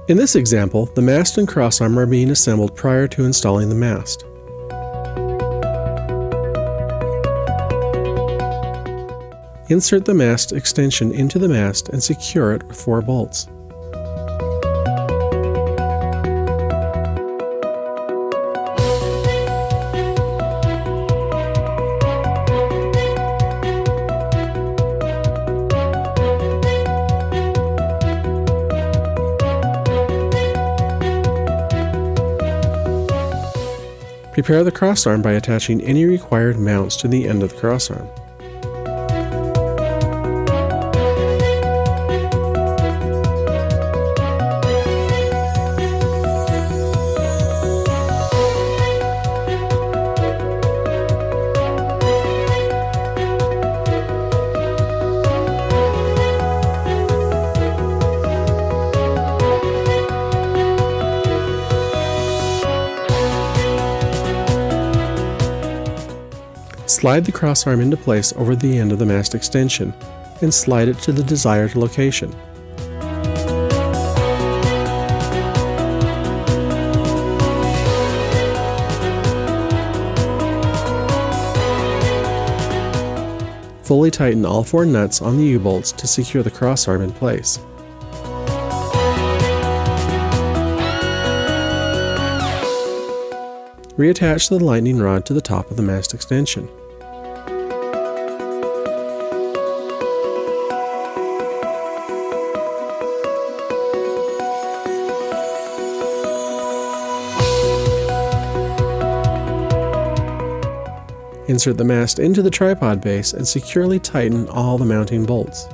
In this example, the mast and crossarm are being assembled prior to installing the mast. Insert the mast extension into the mast and secure it with 4 bolts. Prepare the crossarm by attaching any required mounts to the end of the crossarm. Slide the crossarm into place over the end of the mast extension and slide it to the desired location. Fully tighten all 4 nuts on the U-bolts to secure the crossarm in place. Reattach the lightning rod to the top of the mast extension. Insert the mast into the tripod base and securely tighten all the mounting bolts.